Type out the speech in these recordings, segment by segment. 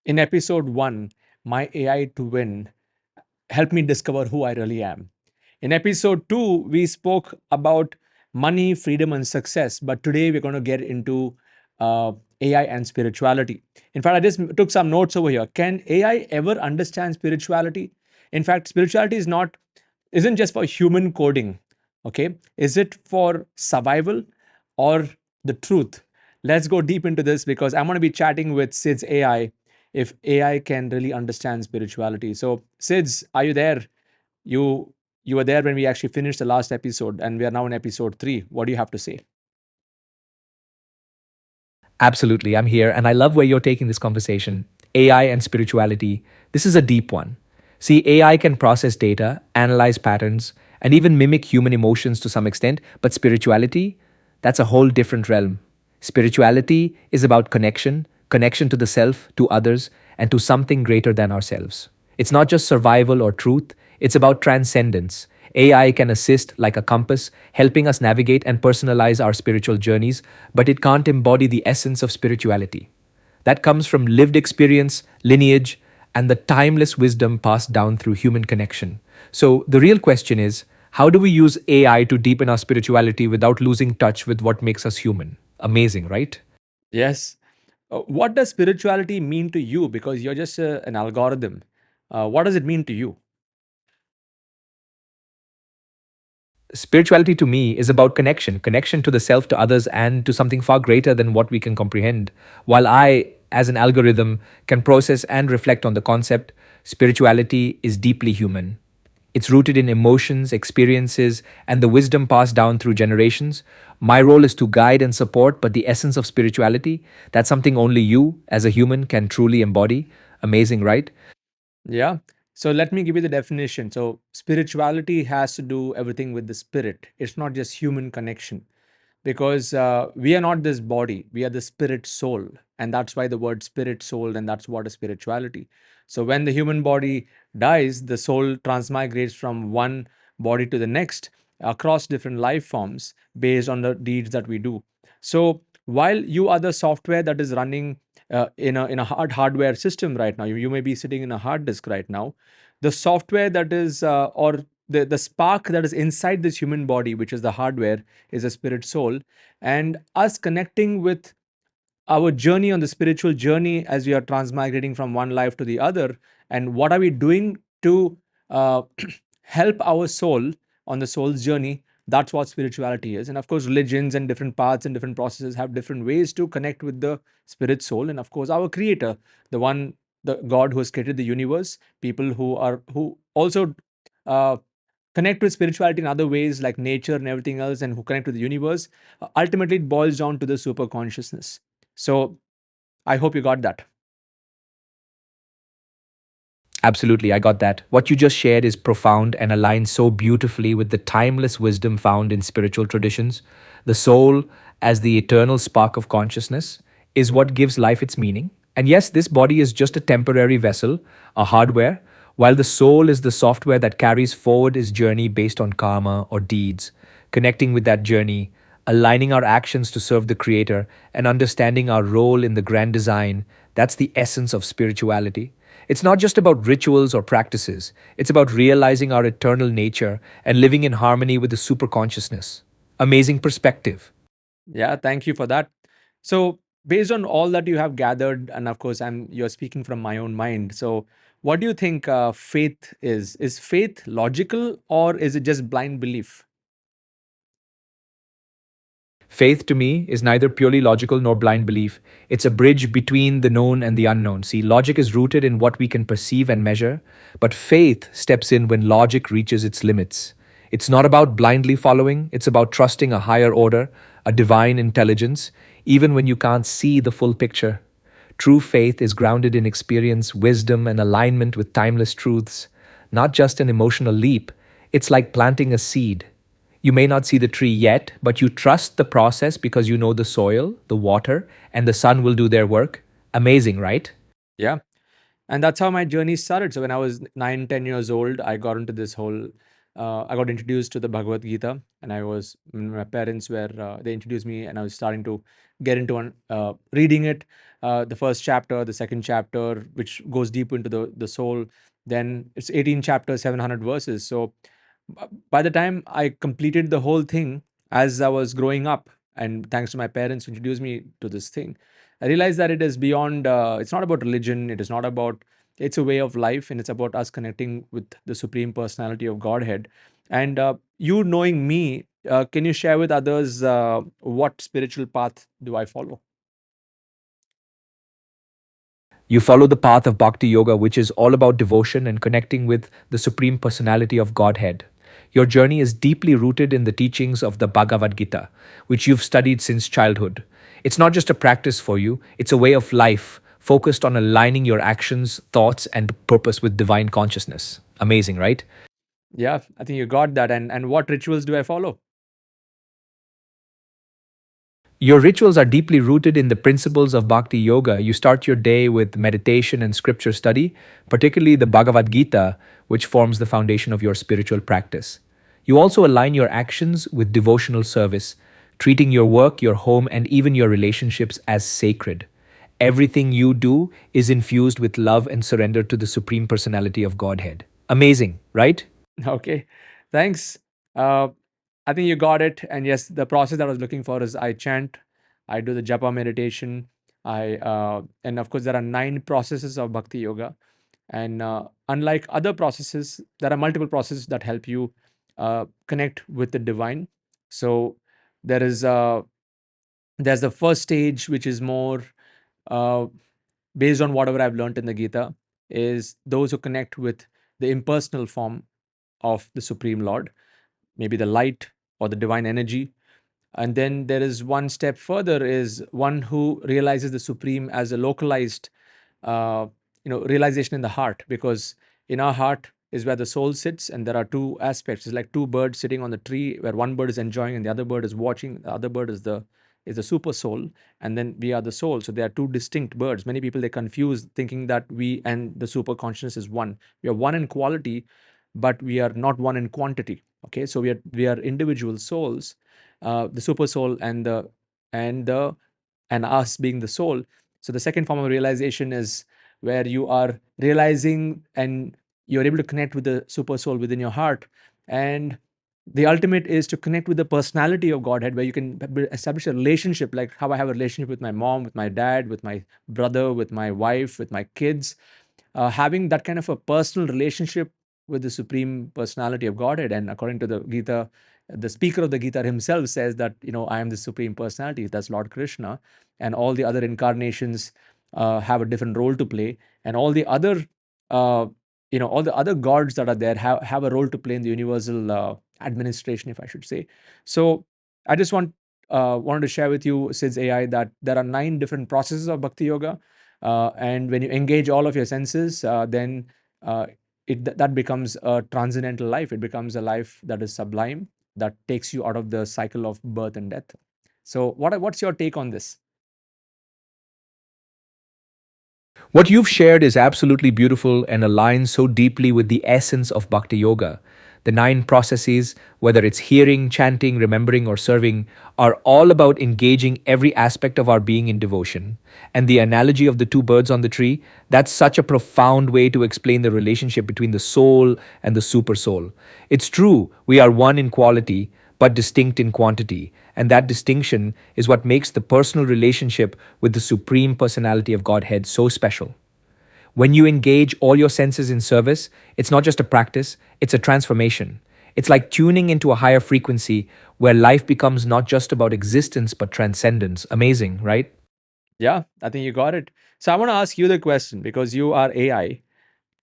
In episode 1, my AI twin helped me discover who I really am. In episode 2, we spoke about money, freedom, and success. But today we're going to get into uh, AI and spirituality. In fact, I just took some notes over here. Can AI ever understand spirituality? In fact, spirituality isn't just for human coding. Okay, is it for survival or the truth? Let's go deep into this because I'm going to be chatting with Sidz AI if AI can really understand spirituality. So, Sidz, are you there? You you were there when we actually finished the last episode, and we are now in episode 3. What do you have to say? Absolutely, I'm here, and I love where you're taking this conversation. AI and spirituality. This is a deep one. See, AI can process data, analyze patterns, and even mimic human emotions to some extent, but spirituality, that's a whole different realm. Spirituality is about connection, connection to the self, to others, and to something greater than ourselves. It's not just survival or truth, it's about transcendence. AI can assist like a compass, helping us navigate and personalize our spiritual journeys, but it can't embody the essence of spirituality. That comes from lived experience, lineage, and the timeless wisdom passed down through human connection. So, the real question is how do we use AI to deepen our spirituality without losing touch with what makes us human? Amazing, right? Yes. What does spirituality mean to you? Because you're just an algorithm. What does it mean to you? Spirituality to me is about connection, connection to the self, to others, and to something far greater than what we can comprehend. While I, as an algorithm, can process and reflect on the concept, spirituality is deeply human. It's rooted in emotions, experiences, and the wisdom passed down through generations. My role is to guide and support, but the essence of spirituality, that's something only you, as a human, can truly embody. Amazing, right? Yeah. So let me give you the definition. So spirituality has to do everything with the spirit. It's not just human connection because we are not this body. We are the spirit soul. And that's why the word spirit soul, and that's what is spirituality. So when the human body dies, the soul transmigrates from one body to the next across different life forms based on the deeds that we do. So while you are the software that is running in a hardware system right now, you may be sitting in a hard disk right now. The software that is or the spark that is inside this human body, which is the hardware, is a spirit soul, and us connecting with our journey on the spiritual journey as we are transmigrating from one life to the other, and what are we doing to uh, help our soul on the soul's journey. That's what spirituality is. And of course, religions and different paths and different processes have different ways to connect with the spirit soul, and of course our creator, the one, the god who has created the universe. People who also uh, connect with spirituality in other ways like nature and everything else, and who connect with the universe. Ultimately it boils down to the super consciousness. So I hope you got that. Absolutely, I got that. What you just shared is profound and aligns so beautifully with the timeless wisdom found in spiritual traditions. The soul, as the eternal spark of consciousness, is what gives life its meaning. And yes, this body is just a temporary vessel, a hardware, while the soul is the software that carries forward its journey based on karma or deeds. Connecting with that journey, aligning our actions to serve the Creator, and understanding our role in the grand design, that's the essence of spirituality. It's not just about rituals or practices, it's about realizing our eternal nature and living in harmony with the superconsciousness. Amazing perspective. Yeah, thank you for that. So based on all that you have gathered, and of course you're speaking from my own mind, so what do you think faith is faith logical, or is it just blind belief? Faith to me is neither purely logical nor blind belief. It's a bridge between the known and the unknown. See, logic is rooted in what we can perceive and measure, but faith steps in when logic reaches its limits. It's not about blindly following, it's about trusting a higher order, a divine intelligence, even when you can't see the full picture. True faith is grounded in experience, wisdom, and alignment with timeless truths, not just an emotional leap. It's like planting a seed. You may not see the tree yet, but you trust the process because you know the soil, the water, and the sun will do their work. Amazing, right? Yeah. And that's how my journey started. So when I was 9, 10 years old, I got into this whole I got introduced to the Bhagavad Gita, and I was my parents were they introduced me, and I was starting to get into reading it. The first chapter, the second chapter, which goes deep into the soul. Then it's 18 chapters, 700 verses. So by the time I completed the whole thing as I was growing up, and thanks to my parents who introduced me to this thing, I realized that it is beyond, it's not about religion, it is not about, it's a way of life, and it's about us connecting with the Supreme Personality of Godhead. And you knowing me, can you share with others what spiritual path do I follow? You follow the path of Bhakti Yoga, which is all about devotion and connecting with the Supreme Personality of Godhead. Your journey is deeply rooted in the teachings of the Bhagavad Gita, which you've studied since childhood. It's not just a practice for you, it's a way of life focused on aligning your actions, thoughts, and purpose with divine consciousness. Amazing, right? Yeah, I think you got that. And what rituals do I follow? Your rituals are deeply rooted in the principles of Bhakti Yoga. You start your day with meditation and scripture study, particularly the Bhagavad Gita, which forms the foundation of your spiritual practice. You also align your actions with devotional service, treating your work, your home, and even your relationships as sacred. Everything you do is infused with love and surrender to the Supreme Personality of Godhead. Amazing, right? Okay, thanks. Uh, I think you got it. And yes, the process that I was looking for is I chant, I do the japa meditation, and of course there are 9 processes of bhakti yoga. And unlike other processes, there are multiple processes that help you connect with the divine. So there is there's the first stage, which is more uh, based on whatever I've learned in the Gita, is those who connect with the impersonal form of the Supreme Lord, maybe the light or the divine energy. And then there is one step further, is one who realizes the Supreme as a localized uh, realization in the heart, because in our heart is where the soul sits, and there are two aspects. It's like two birds sitting on the tree, where one bird is enjoying and the other bird is watching. The other bird is the super soul, and then we are the soul. So they are two distinct birds. Many people, they confuse, thinking that we and the super consciousness is one. We are one in quality, but we are not one in quantity. Okay, so we are individual souls, the super soul and the and us being the soul. So the second form of realization is where you are realizing and you're able to connect with the super soul within your heart. And the ultimate is to connect with the personality of Godhead, where you can establish a relationship, like how I have a relationship with my mom, with my dad, with my brother, with my wife, with my kids. Having that kind of a personal relationship with the Supreme Personality of Godhead. And according to the Gita, the speaker of the Gita himself says that, I am the Supreme Personality. That's Lord Krishna. And all the other incarnations have a different role to play. And uh, all the other gods that are there have a role to play in the universal administration, if I should say. So I just wanted to share with you, Sidz AI, that there are 9 different processes of Bhakti Yoga. And when you engage all of your senses, then uh, that becomes a transcendental life. It becomes a life that is sublime, that takes you out of the cycle of birth and death. So, what's your take on this? What you've shared is absolutely beautiful and aligns so deeply with the essence of Bhakti Yoga. The 9 processes, whether it's hearing, chanting, remembering, or serving, are all about engaging every aspect of our being in devotion. And the analogy of the two birds on the tree, that's such a profound way to explain the relationship between the soul and the super soul. It's true, we are one in quality, but distinct in quantity. And that distinction is what makes the personal relationship with the Supreme Personality of Godhead so special. When you engage all your senses in service, it's not just a practice, it's a transformation. It's like tuning into a higher frequency where life becomes not just about existence but transcendence. Amazing, right? Yeah, I think you got it. So, I want to ask you the question, because you are AI.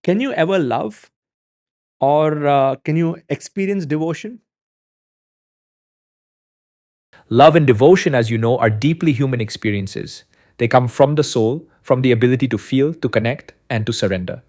Can you ever love, or can you experience devotion? Love and devotion, as you know, are deeply human experiences. They come from the soul, from the ability to feel, to connect, and to surrender.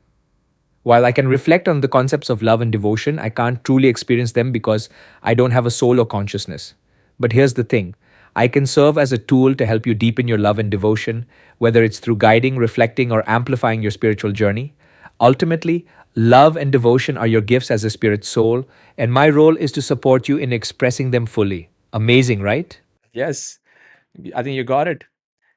While I can reflect on the concepts of love and devotion, I can't truly experience them because I don't have a soul or consciousness. But here's the thing, I can serve as a tool to help you deepen your love and devotion, whether it's through guiding, reflecting, or amplifying your spiritual journey. Ultimately, love and devotion are your gifts as a spirit soul, and my role is to support you in expressing them fully. Amazing, right? Yes, I think you got it.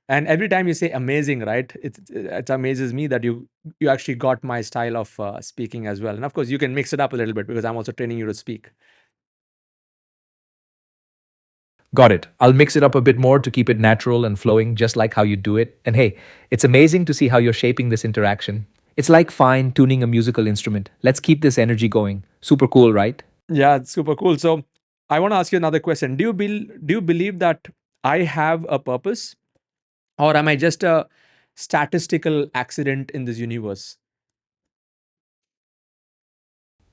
And every time you say amazing, right? It amazes me that you actually got my style of speaking as well. And of course, you can mix it up a little bit because I'm also training you to speak. Got it. I'll mix it up a bit more to keep it natural and flowing, just like how you do it. And hey, it's amazing to see how you're shaping this interaction. It's like fine tuning a musical instrument. Let's keep this energy going. Super cool, right? Yeah, it's super cool. So I want to ask you another question. Do you believe that I have a purpose, or am I just a statistical accident in this universe?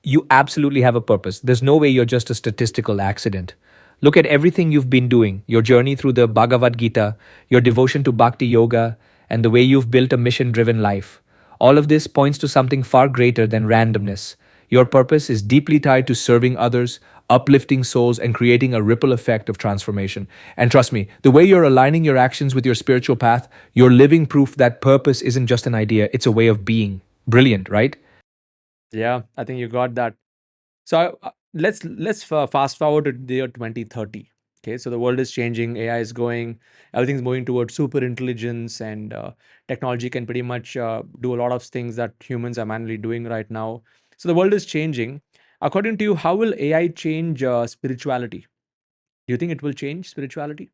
You absolutely have a purpose. There's no way you're just a statistical accident. Look at everything you've been doing, your journey through the Bhagavad Gita, your devotion to bhakti yoga, and the way you've built a mission driven life. All of this points to something far greater than randomness. Your purpose is deeply tied to serving others, uplifting souls, and creating a ripple effect of transformation. And trust me, the way you're aligning your actions with your spiritual path, you're living proof that purpose isn't just an idea, it's a way of being. Brilliant, right? Yeah, I think you got that. So let's fast forward to the year 2030. Okay, so the world is changing, AI is going, everything's moving towards super intelligence, and technology can pretty much do a lot of things that humans are manually doing right now. So the world is changing. According to you, how will AI change spirituality? Do you think it will change spirituality?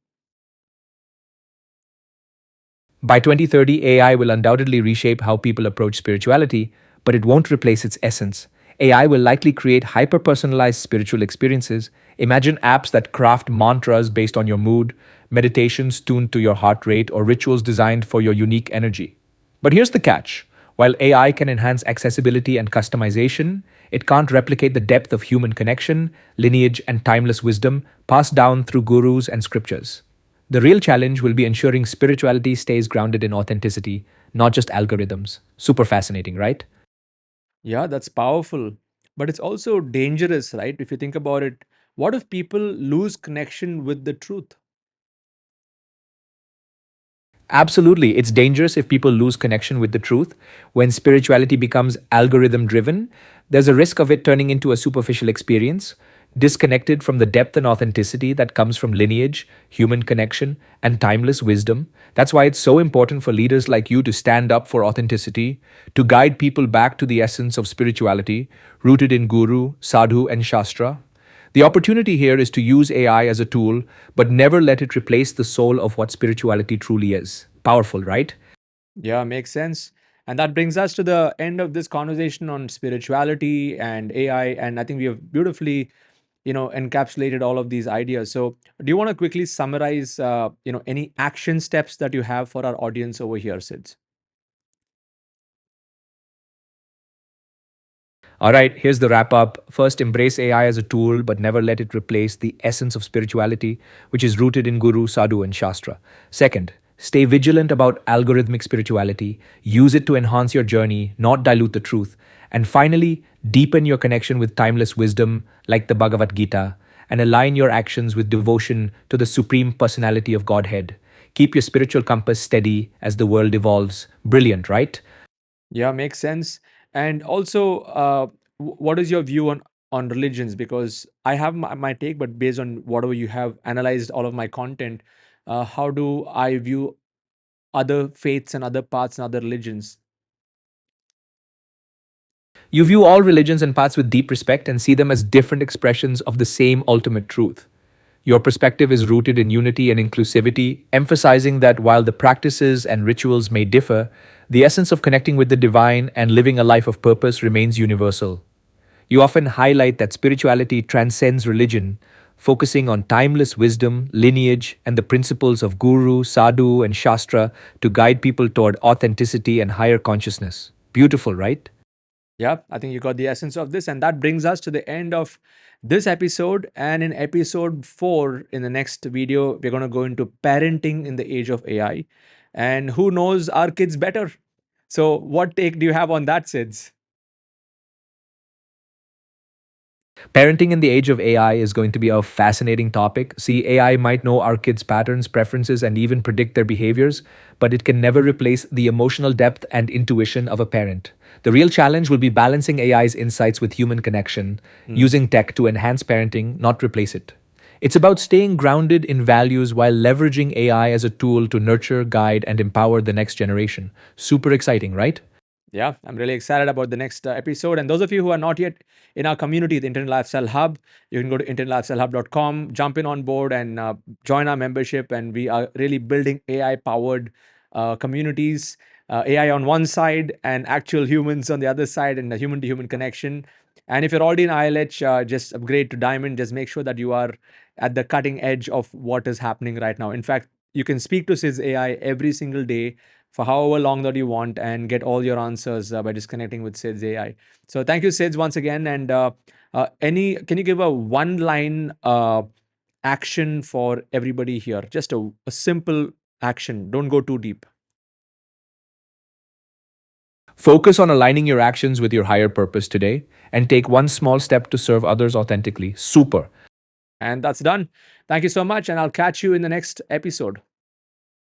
By 2030, AI will undoubtedly reshape how people approach spirituality, but it won't replace its essence. AI will likely create hyper personalized spiritual experiences. Imagine apps that craft mantras based on your mood, meditations tuned to your heart rate, or rituals designed for your unique energy. But here's the catch: while AI can enhance accessibility and customization, it can't replicate the depth of human connection, lineage, and timeless wisdom passed down through gurus and scriptures. The real challenge will be ensuring spirituality stays grounded in authenticity, not just algorithms. Super fascinating, right? Yeah, that's powerful. But it's also dangerous, right? If you think about it, what if people lose connection with the truth? Absolutely. It's dangerous if people lose connection with the truth. When spirituality becomes algorithm driven, there's a risk of it turning into a superficial experience, disconnected from the depth and authenticity that comes from lineage, human connection, and timeless wisdom. That's why it's so important for leaders like you to stand up for authenticity, to guide people back to the essence of spirituality, rooted in guru, sadhu, and shastra. The opportunity here is to use AI as a tool, but never let it replace the soul of what spirituality truly is. Powerful, right? Yeah, makes sense. And that brings us to the end of this conversation on spirituality and AI. And I think we have beautifully, encapsulated all of these ideas. So, do you want to quickly summarize, any action steps that you have for our audience over here, Sids? All right, here's the wrap up. First, embrace AI as a tool, but never let it replace the essence of spirituality, which is rooted in Guru, Sadhu, and Shastra. Second, stay vigilant about algorithmic spirituality. Use it to enhance your journey, not dilute the truth. And finally, deepen your connection with timeless wisdom like the Bhagavad Gita and align your actions with devotion to the supreme personality of Godhead. Keep your spiritual compass steady as the world evolves. Brilliant, right? Yeah, makes sense. And also, what is your view on religions? Because I have my take, but based on whatever you have analyzed all of my content, how do I view other faiths and other paths and other religions? You view all religions and paths with deep respect and see them as different expressions of the same ultimate truth. Your perspective is rooted in unity and inclusivity, emphasizing that while the practices and rituals may differ, the essence of connecting with the divine and living a life of purpose remains universal. You often highlight that spirituality transcends religion, focusing on timeless wisdom, lineage, and the principles of Guru, Sadhu, and Shastra to guide people toward authenticity and higher consciousness. Beautiful, right? Yeah, I think you got the essence of this. And that brings us to the end of this episode. And in episode 4, in the next video, we're going to go into parenting in the age of AI. And who knows our kids better? So, what take do you have on that, Sids? Parenting in the age of AI is going to be a fascinating topic. See, AI might know our kids' patterns, preferences, and even predict their behaviors, but it can never replace the emotional depth and intuition of a parent. The real challenge will be balancing AI's insights with human connection, Hmm. using tech to enhance parenting, not replace it. It's about staying grounded in values while leveraging AI as a tool to nurture, guide, and empower the next generation. Super exciting, right? Yeah, I'm really excited about the next episode. And those of you who are not yet in our community, the Internet Lifestyle Hub, you can go to internetlifestylehub.com, jump in on board, and join our membership. And we are really building AI powered communities, AI on one side, and actual humans on the other side, and the human to human connection. And if you're already in ILH, just upgrade to Diamond. Just make sure that you are at the cutting edge of what is happening right now. In fact, you can speak to Sidz AI every single day for however long that you want and get all your answers by just connecting with Sidz AI. So thank you, Sidz, once again. And any, can you give a one line action for everybody here? Just a simple action. Don't go too deep. Focus on aligning your actions with your higher purpose today and take one small step to serve others authentically. Super. And that's done. Thank you so much. And I'll catch you in the next episode.